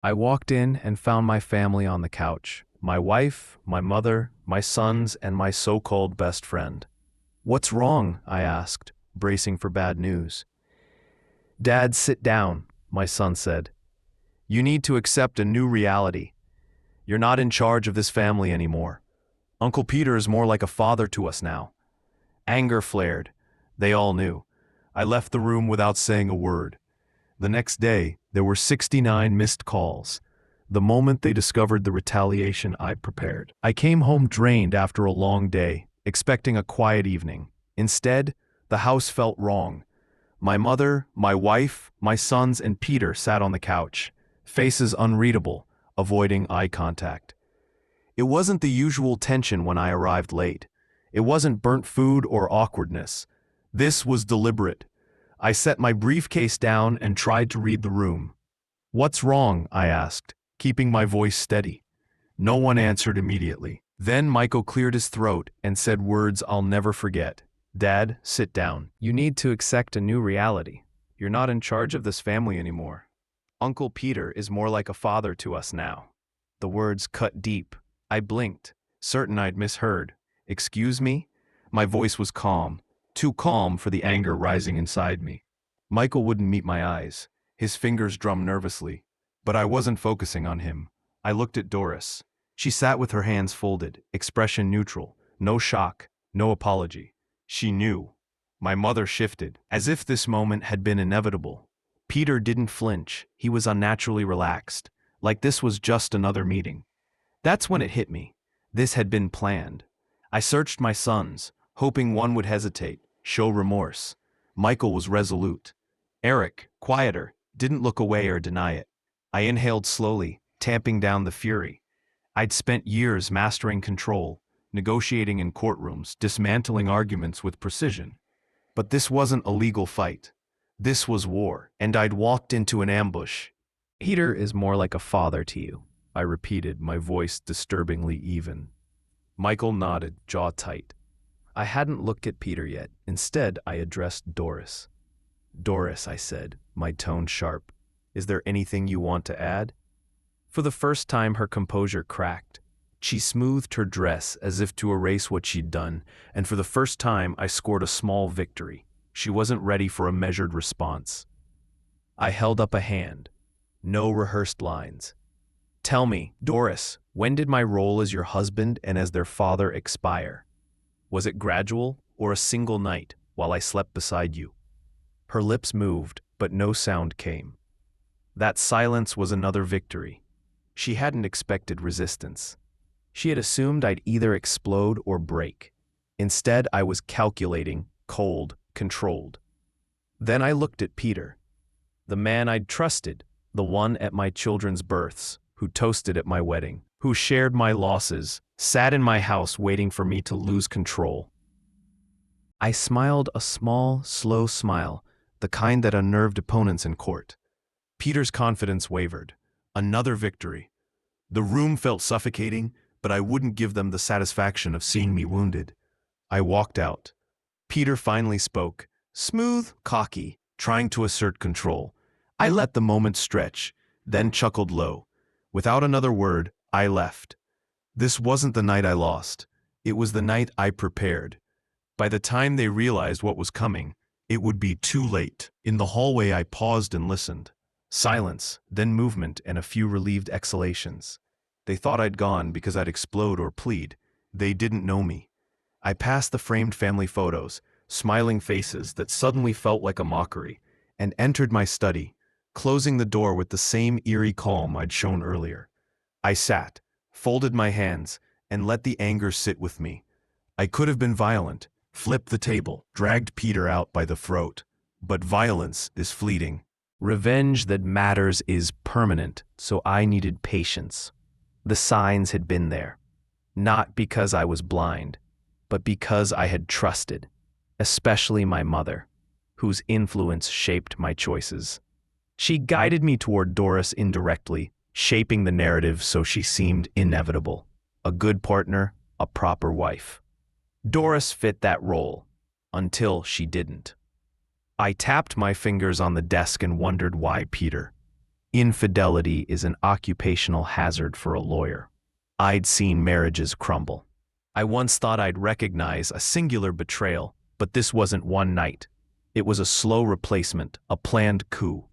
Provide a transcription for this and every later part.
I walked in and found my family on the couch. My wife, my mother, my sons, and my so-called best friend. "What's wrong?" I asked, bracing for bad news. "Dad, sit down," my son said. "You need to accept a new reality. You're not in charge of this family anymore. Uncle Peter is more like a father to us now." Anger flared. They all knew. I left the room without saying a word. The next day, there were 69 missed calls. The moment they discovered the retaliation I'd prepared. I came home drained after a long day, expecting a quiet evening. Instead, the house felt wrong. My mother, my wife, my sons, and Peter sat on the couch, faces unreadable, avoiding eye contact. It wasn't the usual tension when I arrived late. It wasn't burnt food or awkwardness. This was deliberate. I set my briefcase down and tried to read the room. "What's wrong?" I asked, keeping my voice steady. No one answered immediately. Then Michael cleared his throat and said words I'll never forget. "Dad, sit down. You need to accept a new reality. You're not in charge of this family anymore. Uncle Peter is more like a father to us now." The words cut deep. I blinked, certain I'd misheard. "Excuse me?" My voice was calm, too calm for the anger rising inside me. Michael wouldn't meet my eyes. His fingers drummed nervously. But I wasn't focusing on him. I looked at Doris. She sat with her hands folded, expression neutral, no shock, no apology. She knew. My mother shifted, as if this moment had been inevitable. Peter didn't flinch. He was unnaturally relaxed, like this was just another meeting. That's when it hit me. This had been planned. I searched my sons, hoping one would hesitate, show remorse. Michael was resolute. Eric, quieter, didn't look away or deny it. I inhaled slowly, tamping down the fury. I'd spent years mastering control, negotiating in courtrooms, dismantling arguments with precision. But this wasn't a legal fight. This was war, and I'd walked into an ambush. "Peter is more like a father to you," I repeated, my voice disturbingly even. Michael nodded, jaw tight. I hadn't looked at Peter yet. Instead, I addressed Doris. "Doris," I said, my tone sharp, "is there anything you want to add?" For the first time, her composure cracked. She smoothed her dress as if to erase what she'd done, and for the first time, I scored a small victory. She wasn't ready for a measured response. I held up a hand. No rehearsed lines. "Tell me, Doris, when did my role as your husband and as their father expire? Was it gradual or a single night while I slept beside you?" Her lips moved, but no sound came. That silence was another victory. She hadn't expected resistance. She had assumed I'd either explode or break. Instead, I was calculating, cold, controlled. Then I looked at Peter, the man I'd trusted, the one at my children's births, who toasted at my wedding, who shared my losses, sat in my house waiting for me to lose control. I smiled a small, slow smile, the kind that unnerved opponents in court. Peter's confidence wavered. Another victory. The room felt suffocating, but I wouldn't give them the satisfaction of seeing me wounded. I walked out. Peter finally spoke, smooth, cocky, trying to assert control. I let the moment stretch, then chuckled low. Without another word, I left. This wasn't the night I lost. It was the night I prepared. By the time they realized what was coming, it would be too late. In the hallway, I paused and listened. Silence, then movement and a few relieved exhalations. They thought I'd gone because I'd explode or plead. They didn't know me. I passed the framed family photos, smiling faces that suddenly felt like a mockery, and entered my study, closing the door with the same eerie calm I'd shown earlier. I sat, folded my hands, and let the anger sit with me. I could have been violent, flipped the table, dragged Peter out by the throat. But violence is fleeting. Revenge that matters is permanent, so I needed patience. The signs had been there, not because I was blind, but because I had trusted, especially my mother, whose influence shaped my choices. She guided me toward Doris indirectly, shaping the narrative so she seemed inevitable. A good partner, a proper wife. Doris fit that role, until she didn't. I tapped my fingers on the desk and wondered why Peter. Infidelity is an occupational hazard for a lawyer. I'd seen marriages crumble. I once thought I'd recognize a singular betrayal, but this wasn't one night. It was a slow replacement, a planned coup.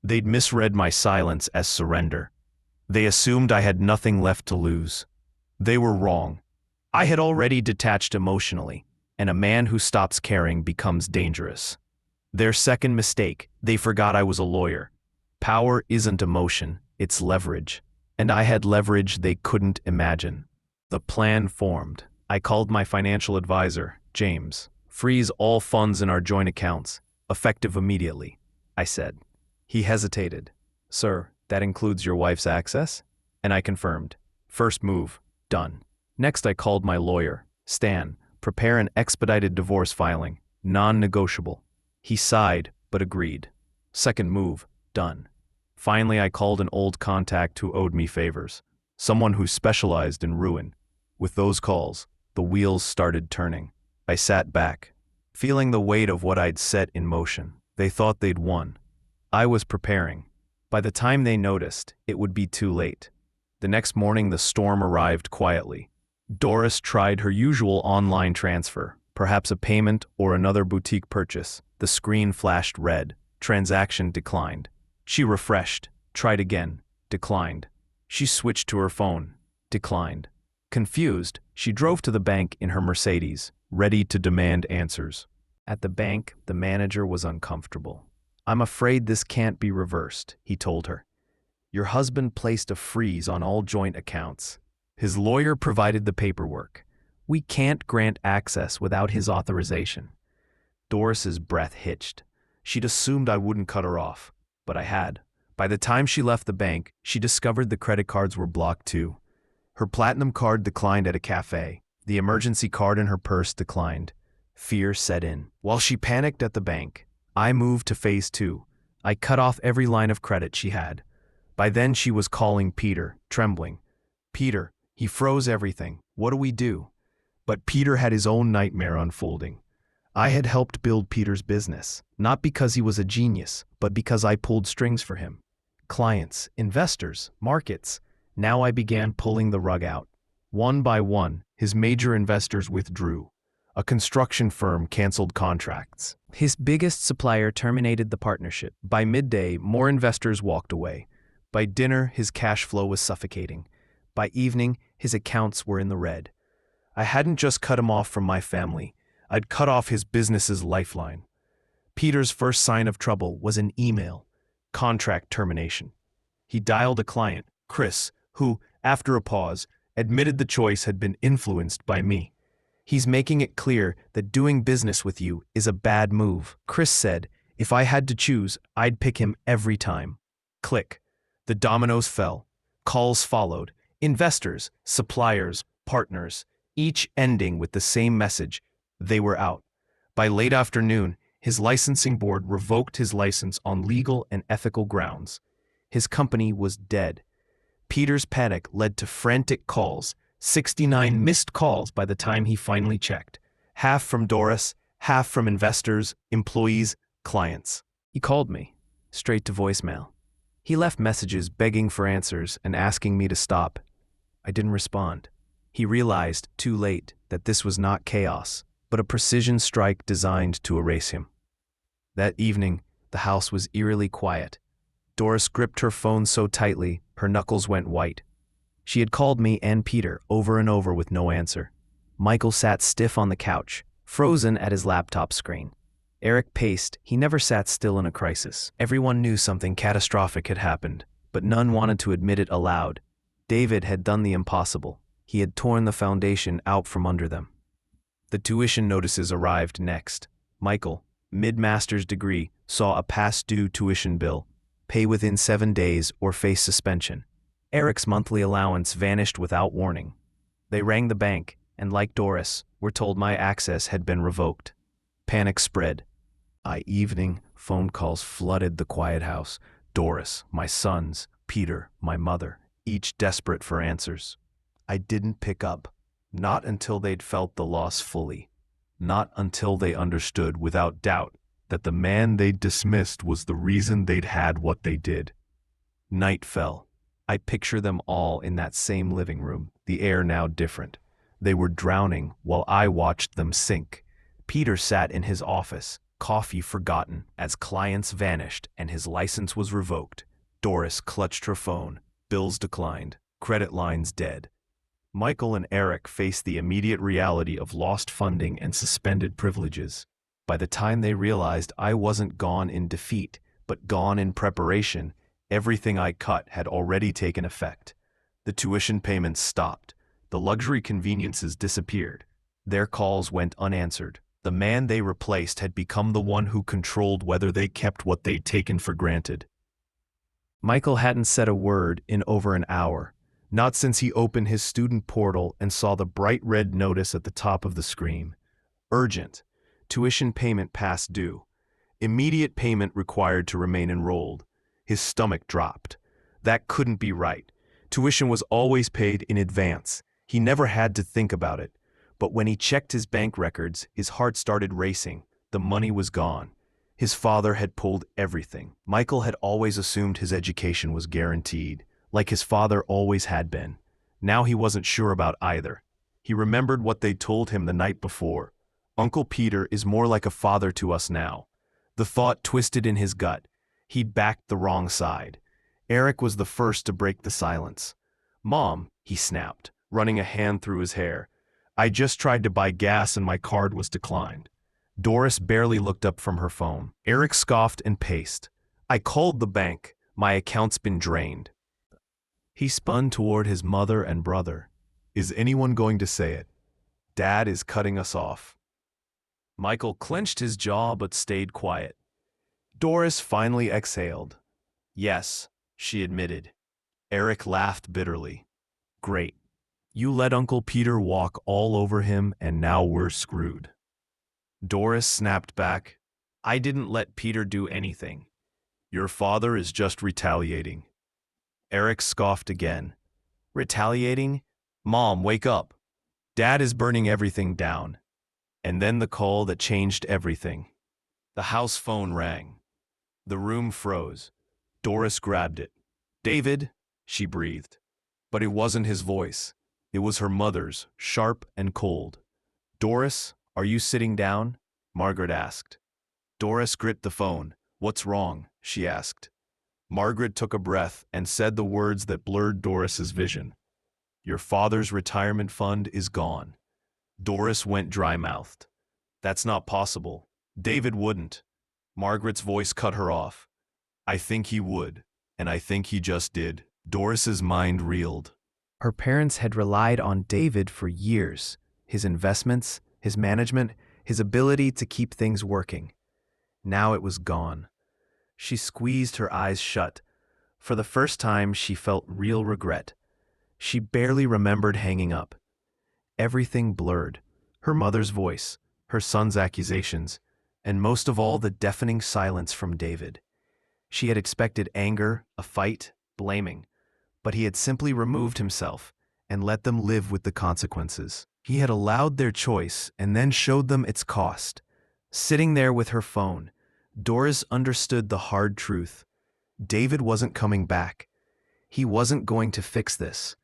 They'd misread my silence as surrender. They assumed I had nothing left to lose. They were wrong. I had already detached emotionally, and a man who stops caring becomes dangerous. Their second mistake, they forgot I was a lawyer. Power isn't emotion, it's leverage. And I had leverage they couldn't imagine. The plan formed. I called my financial advisor, James. Freeze all funds in our joint accounts, effective immediately, I said. He hesitated. Sir, that includes your wife's access? And I confirmed. First move, done. Next I called my lawyer, Stan. Prepare an expedited divorce filing, non-negotiable. He sighed, but agreed. Second move, done. Finally I called an old contact who owed me favors, someone who specialized in ruin. With those calls, the wheels started turning. I sat back, feeling the weight of what I'd set in motion. They thought they'd won. I was preparing. By the time they noticed, it would be too late. The next morning the storm arrived quietly. Doris tried her usual online transfer, perhaps a payment or another boutique purchase. The screen flashed red. Transaction declined. She refreshed, tried again, declined. She switched to her phone, declined. Confused, she drove to the bank in her Mercedes, ready to demand answers. At the bank, the manager was uncomfortable. I'm afraid this can't be reversed, he told her. Your husband placed a freeze on all joint accounts. His lawyer provided the paperwork. We can't grant access without his authorization. Doris's breath hitched. She'd assumed I wouldn't cut her off, but I had. By the time she left the bank, she discovered the credit cards were blocked too. Her platinum card declined at a cafe. The emergency card in her purse declined. Fear set in. While she panicked at the bank, I moved to phase 2. I cut off every line of credit she had. By then she was calling Peter, trembling. Peter, he froze everything. What do we do? But Peter had his own nightmare unfolding. I had helped build Peter's business, not because he was a genius, but because I pulled strings for him. Clients, investors, markets. Now I began pulling the rug out. One by one, his major investors withdrew. A construction firm canceled contracts. His biggest supplier terminated the partnership. By midday, more investors walked away. By dinner, his cash flow was suffocating. By evening, his accounts were in the red. I hadn't just cut him off from my family. I'd cut off his business's lifeline. Peter's first sign of trouble was an email. Contract termination. He dialed a client, Chris, who, after a pause, admitted the choice had been influenced by me. He's making it clear that doing business with you is a bad move. Chris said, if I had to choose, I'd pick him every time. Click. The dominoes fell. Calls followed. Investors, suppliers, partners, each ending with the same message. They were out. By late afternoon, his licensing board revoked his license on legal and ethical grounds. His company was dead. Peter's panic led to frantic calls, 69 missed calls by the time he finally checked. Half from Doris, half from investors, employees, clients. He called me, straight to voicemail. He left messages begging for answers and asking me to stop. I didn't respond. He realized, too late, that this was not chaos, but a precision strike designed to erase him. That evening, the house was eerily quiet. Doris gripped her phone so tightly, her knuckles went white. She had called me and Peter over and over with no answer. Michael sat stiff on the couch, frozen at his laptop screen. Eric paced. He never sat still in a crisis. Everyone knew something catastrophic had happened, but none wanted to admit it aloud. David had done the impossible. He had torn the foundation out from under them. The tuition notices arrived next. Michael, mid-master's degree, saw a past-due tuition bill. Pay within 7 days or face suspension. Eric's monthly allowance vanished without warning. They rang the bank, and like Doris, were told my access had been revoked. Panic spread. By evening, phone calls flooded the quiet house. Doris, my sons, Peter, my mother, each desperate for answers. I didn't pick up. Not until they'd felt the loss fully. Not until they understood without doubt that the man they'd dismissed was the reason they'd had what they did. Night fell. I picture them all in that same living room, the air now different. They were drowning while I watched them sink. Peter sat in his office, coffee forgotten, as clients vanished and his license was revoked. Doris clutched her phone. Bills declined. Credit lines dead. Michael and Eric faced the immediate reality of lost funding and suspended privileges. By the time they realized I wasn't gone in defeat, but gone in preparation, everything I cut had already taken effect. The tuition payments stopped. The luxury conveniences disappeared. Their calls went unanswered. The man they replaced had become the one who controlled whether they kept what they'd taken for granted. Michael hadn't said a word in over an hour, not since he opened his student portal and saw the bright red notice at the top of the screen. Urgent. Tuition payment past due. Immediate payment required to remain enrolled. His stomach dropped. That couldn't be right. Tuition was always paid in advance. He never had to think about it. But when he checked his bank records, his heart started racing. The money was gone. His father had pulled everything. Michael had always assumed his education was guaranteed, like his father always had been. Now he wasn't sure about either. He remembered what they'd told him the night before. Uncle Peter is more like a father to us now. The thought twisted in his gut. He'd backed the wrong side. Eric was the first to break the silence. "Mom," he snapped, running a hand through his hair. "I just tried to buy gas and my card was declined." Doris barely looked up from her phone. Eric scoffed and paced. "I called the bank. My account's been drained." He spun toward his mother and brother. "Is anyone going to say it? Dad is cutting us off." Michael clenched his jaw but stayed quiet. Doris finally exhaled. "Yes," she admitted. Eric laughed bitterly. "Great. You let Uncle Peter walk all over him and now we're screwed." Doris snapped back. "I didn't let Peter do anything. Your father is just retaliating." Eric scoffed again. "Retaliating? Mom, wake up. Dad is burning everything down." And then the call that changed everything. The house phone rang. The room froze. Doris grabbed it. "David," she breathed. But it wasn't his voice. It was her mother's, sharp and cold. "Doris, are you sitting down?" Margaret asked. Doris gripped the phone. "What's wrong?" she asked. Margaret took a breath and said the words that blurred Doris's vision. "Your father's retirement fund is gone." Doris went dry-mouthed. "That's not possible. David wouldn't." Margaret's voice cut her off. "I think he would, and I think he just did." Doris's mind reeled. Her parents had relied on David for years. His investments, his management, his ability to keep things working. Now it was gone. She squeezed her eyes shut. For the first time, she felt real regret. She barely remembered hanging up. Everything blurred. Her mother's voice, her son's accusations, and most of all the deafening silence from David. She had expected anger, a fight, blaming, but he had simply removed himself and let them live with the consequences. He had allowed their choice and then showed them its cost. Sitting there with her phone, Doris understood the hard truth. David wasn't coming back. He wasn't going to fix this.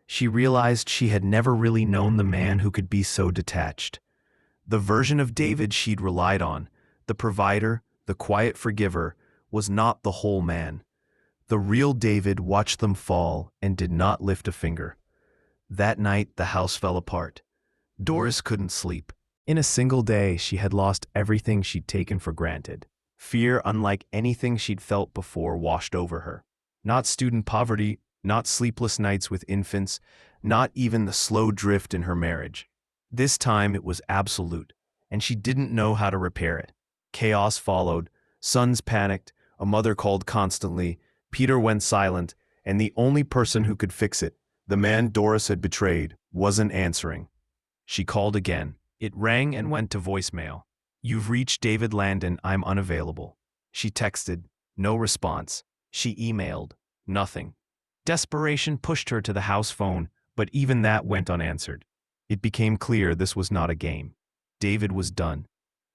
She realized she had never really known the man who could be so detached. The version of David she'd relied on, the provider, the quiet forgiver, was not the whole man. The real David watched them fall and did not lift a finger. That night, the house fell apart. Doris couldn't sleep. In a single day, she had lost everything she'd taken for granted. Fear unlike anything she'd felt before washed over her. Not student poverty, not sleepless nights with infants, not even the slow drift in her marriage. This time it was absolute, and she didn't know how to repair it. Chaos followed. Sons panicked, a mother called constantly, Peter went silent, and the only person who could fix it, the man Doris had betrayed, wasn't answering. She called again. It rang and went to voicemail. "You've reached David Landon, I'm unavailable." She texted. No response. She emailed. Nothing. Desperation pushed her to the house phone, but even that went unanswered. It became clear this was not a game. David was done.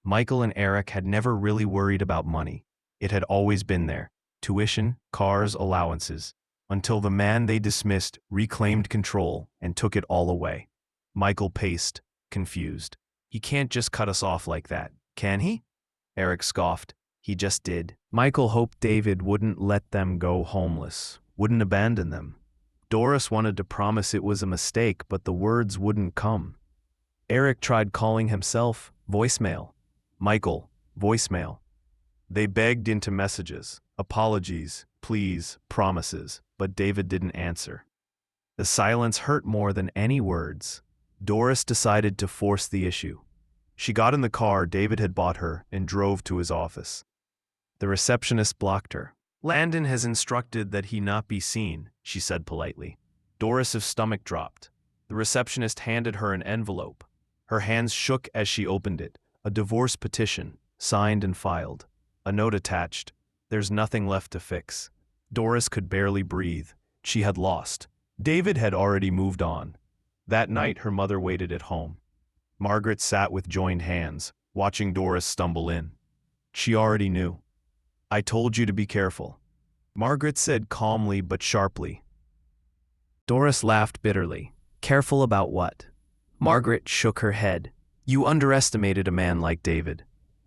Michael and Eric had never really worried about money. It had always been there. tuition, cars, allowances, until the man they dismissed reclaimed control and took it all away. Michael paced, confused. He can't just cut us off like that, can he? Eric scoffed. He just did. Michael hoped David wouldn't let them go homeless, wouldn't abandon them. Doris wanted to promise it was a mistake, but the words wouldn't come. Eric tried calling himself, voicemail. Michael, voicemail. They begged into messages, apologies, pleas, promises, but David didn't answer. The silence hurt more than any words. Doris decided to force the issue. She got in the car David had bought her and drove to his office. The receptionist blocked her. Landon has instructed that he not be seen, she said politely. Doris's stomach dropped. The receptionist handed her an envelope. Her hands shook as she opened it. A divorce petition, signed and filed. A note attached. There's nothing left to fix. Doris could barely breathe. She had lost. David had already moved on. That night her mother waited at home. Margaret sat with joined hands, watching Doris stumble in. She already knew. I told you to be careful, Margaret said calmly but sharply. Doris laughed bitterly. Careful about what? Margaret shook her head. You underestimated a man like David.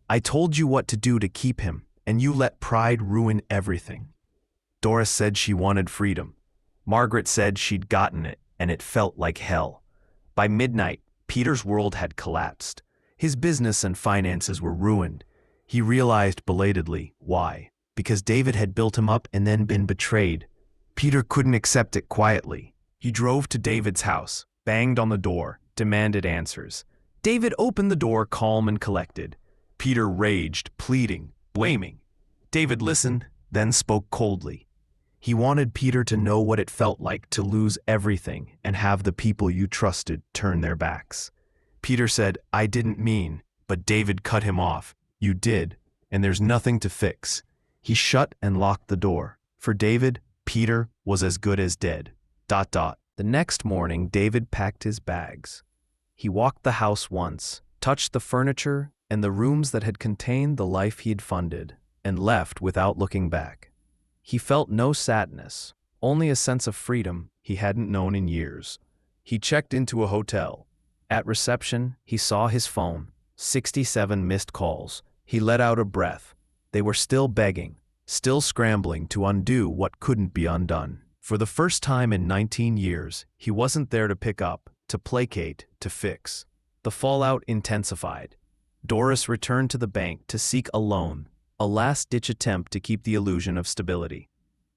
I told you what to do to keep him, and you let pride ruin everything. Doris said she wanted freedom. Margaret said she'd gotten it, and it felt like hell. By midnight, Peter's world had collapsed. His business and finances were ruined. He realized belatedly why. Because David had built him up and then been betrayed. Peter couldn't accept it quietly. He drove to David's house, banged on the door, demanded answers. David opened the door calm and collected. Peter raged, pleading, blaming. David listened, then spoke coldly. He wanted Peter to know what it felt like to lose everything and have the people you trusted turn their backs. Peter said, I didn't mean, but David cut him off. You did, and there's nothing to fix. He shut and locked the door. For David, Peter was as good as dead. ... The next morning, David packed his bags. He walked the house once, touched the furniture and the rooms that had contained the life he'd funded, and left without looking back. He felt no sadness, only a sense of freedom he hadn't known in years. He checked into a hotel. At reception, he saw his phone. 67 missed calls. He let out a breath. They were still begging, still scrambling to undo what couldn't be undone. For the first time in 19 years, he wasn't there to pick up, to placate, to fix. The fallout intensified. Doris returned to the bank to seek a loan, a last-ditch attempt to keep the illusion of stability.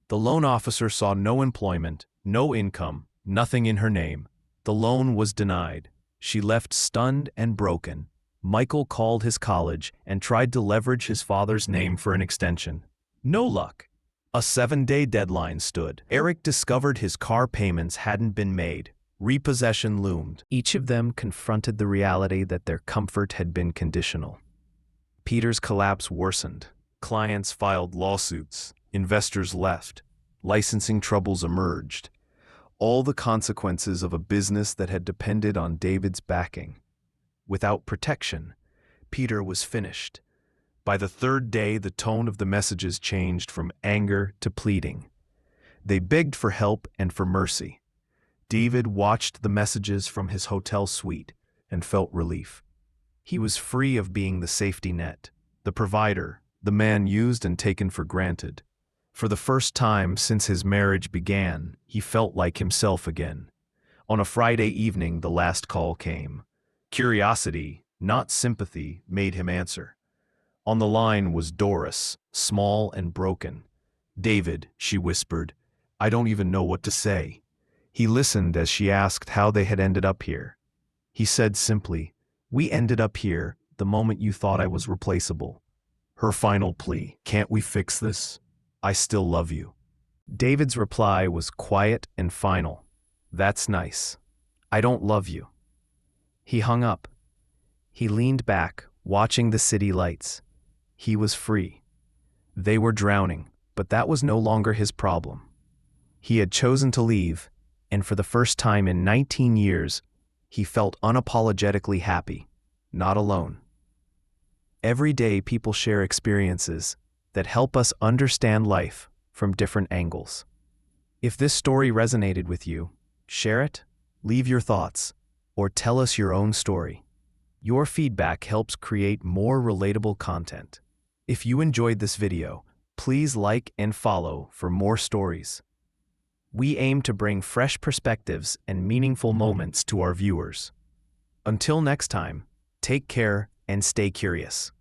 The loan officer saw no employment, no income, nothing in her name. The loan was denied. She left stunned and broken. Michael called his college and tried to leverage his father's name for an extension. No luck. A 7-day deadline stood. Eric discovered his car payments hadn't been made. Repossession loomed. Each of them confronted the reality that their comfort had been conditional. Peter's collapse worsened. Clients filed lawsuits. Investors left. Licensing troubles emerged. All the consequences of a business that had depended on David's backing. Without protection, Peter was finished. By the third day, the tone of the messages changed from anger to pleading. They begged for help and for mercy. David watched the messages from his hotel suite and felt relief. He was free of being the safety net, the provider, the man used and taken for granted. For the first time since his marriage began, he felt like himself again. On a Friday evening, the last call came. Curiosity, not sympathy, made him answer. On the line was Doris, small and broken. David, she whispered, I don't even know what to say. He listened as she asked how they had ended up here. He said simply, we ended up here the moment you thought I was replaceable. Her final plea, can't we fix this? I still love you. David's reply was quiet and final. That's nice. I don't love you. He hung up. He leaned back, watching the city lights. He was free. They were drowning, but that was no longer his problem. He had chosen to leave, and for the first time in 19 years, he felt unapologetically happy, not alone. Every day people share experiences, that help us understand life from different angles. If this story resonated with you, share it, leave your thoughts, or tell us your own story. Your feedback helps create more relatable content. If you enjoyed this video, please like and follow for more stories. We aim to bring fresh perspectives and meaningful moments to our viewers. Until next time, take care and stay curious.